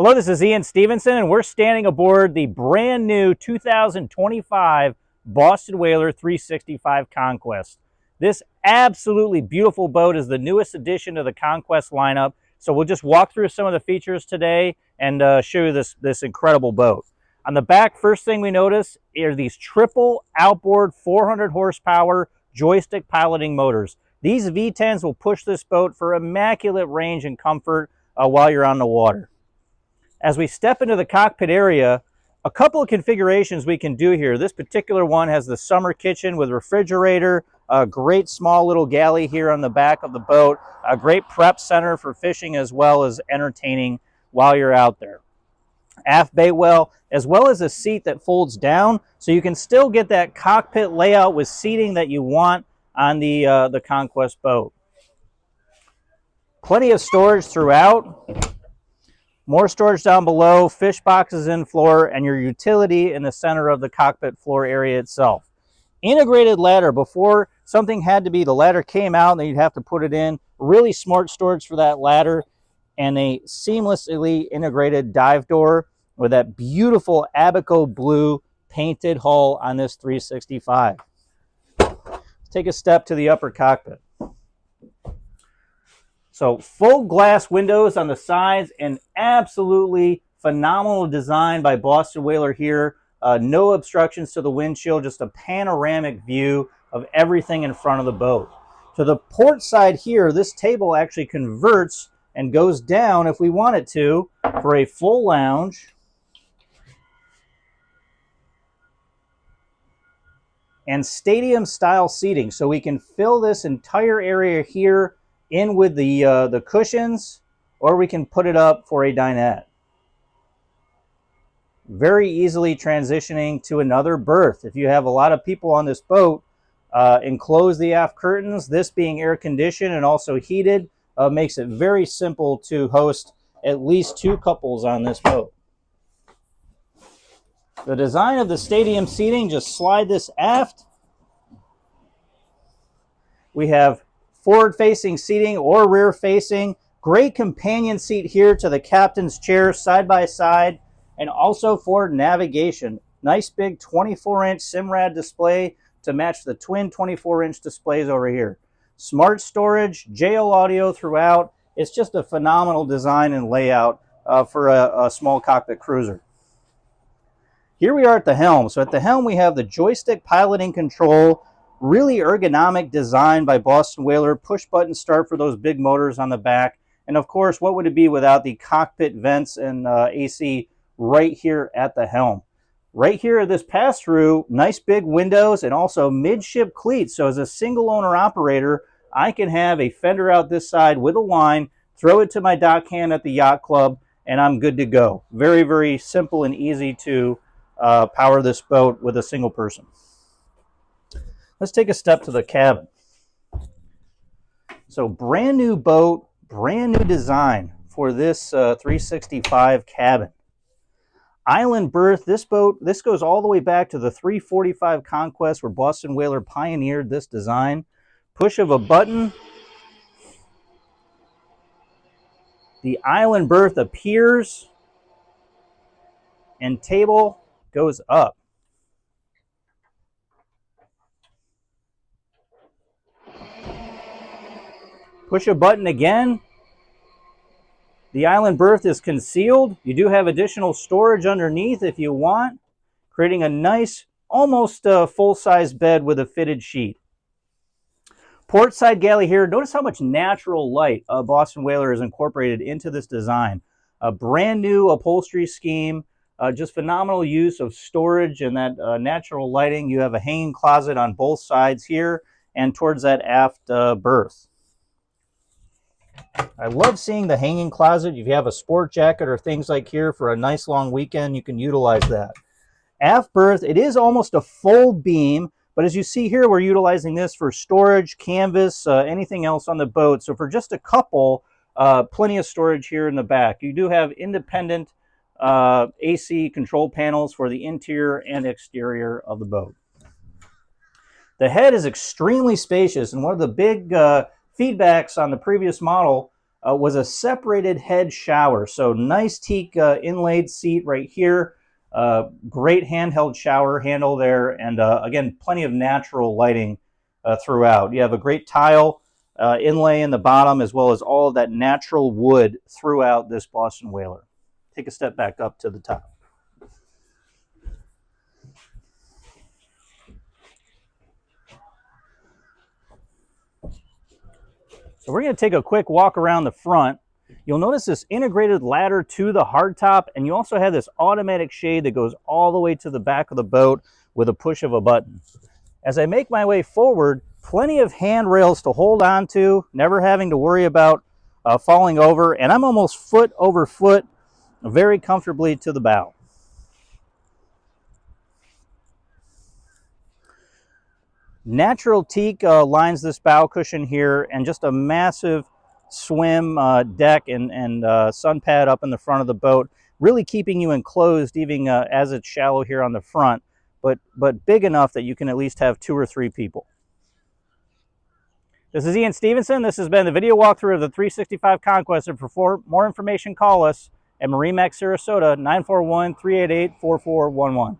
Hello, this is Ian Stevenson, and we're standing aboard the brand new 2025 Boston Whaler 365 Conquest. This absolutely beautiful boat is the newest addition to the Conquest lineup, so we'll just walk through some of the features today and show you this incredible boat. On the back, first thing we notice are these triple outboard 400 horsepower joystick piloting motors. These V10s will push this boat for immaculate range and comfort while you're on the water. As we step into the cockpit area, a couple of configurations we can do here. This particular one has the summer kitchen with refrigerator, a great small little galley here on the back of the boat, a great prep center for fishing as well as entertaining while you're out there. Aft bay well, as well as a seat that folds down, so you can still get that cockpit layout with seating that you want on the Conquest boat. Plenty of storage throughout. More storage down below, fish boxes in floor, and your utility in the center of the cockpit floor area itself. Integrated ladder. Before, something had to be, the ladder came out and then you'd have to put it in. Really smart storage for that ladder, and a seamlessly integrated dive door with that beautiful Abaco blue painted hull on this 365. Let's take a step to the upper cockpit. So full glass windows on the sides and absolutely phenomenal design by Boston Whaler here. No obstructions to the windshield, just a panoramic view of everything in front of the boat. To the port side here, this table actually converts and goes down if we want it to for a full lounge and stadium style seating. So we can fill this entire area here in with the cushions, or we can put it up for a dinette. Very easily transitioning to another berth. If you have a lot of people on this boat, enclose the aft curtains. This being air conditioned and also heated makes it very simple to host at least 2 couples on this boat. The design of the stadium seating, just slide this aft. We have forward-facing seating or rear-facing. Great companion seat here to the captain's chair, side by side, and also for navigation. Nice big 24-inch Simrad display to match the twin 24-inch displays over here. Smart storage, JL audio throughout. It's just a phenomenal design and layout for a small cockpit cruiser. Here we are at the helm. So at the helm we have the joystick piloting control. Really ergonomic design by Boston Whaler. Push button start for those big motors on the back. And of course, what would it be without the cockpit vents and AC right here at the helm? Right here at this pass-through, nice big windows and also midship cleats. So as a single owner operator, I can have a fender out this side with a line, throw it to my dock hand at the yacht club, and I'm good to go. Very, very simple and easy to power this boat with a single person. Let's take a step to the cabin. So brand new boat, brand new design for this 365 cabin. Island berth. This goes all the way back to the 345 Conquest where Boston Whaler pioneered this design. Push of a button. The island berth appears and table goes up. Push a button again. The island berth is concealed. You do have additional storage underneath if you want, creating a nice, almost full-size bed with a fitted sheet. Port side galley here. Notice how much natural light Boston Whaler has incorporated into this design. A brand new upholstery scheme, just phenomenal use of storage and that natural lighting. You have a hanging closet on both sides here and towards that aft berth. I love seeing the hanging closet. If you have a sport jacket or things like here for a nice long weekend, you can utilize that. Aft berth, it is almost a full beam, but as you see here, we're utilizing this for storage, canvas, anything else on the boat. So for just a couple, plenty of storage here in the back. You do have independent AC control panels for the interior and exterior of the boat. The head is extremely spacious, and one of the big feedbacks on the previous model was a separated head shower. So nice teak inlaid seat right here. Great handheld shower handle there, and again, plenty of natural lighting throughout. You have a great tile inlay in the bottom, as well as all of that natural wood throughout this Boston Whaler. Take a step back up to the top. So we're going to take a quick walk around the front. You'll notice this integrated ladder to the hardtop, and you also have this automatic shade that goes all the way to the back of the boat with a push of a button. As I make my way forward, plenty of handrails to hold on to, never having to worry about falling over, and I'm almost foot over foot very comfortably to the bow. Natural teak lines this bow cushion here, and just a massive swim deck and sun pad up in the front of the boat, really keeping you enclosed even as it's shallow here on the front, but big enough that you can at least have 2 or 3 people. This is Ian Stevenson. This has been the video walkthrough of the 365 Conquest, and for more information, call us at MarineMax Sarasota, 941-388-4411.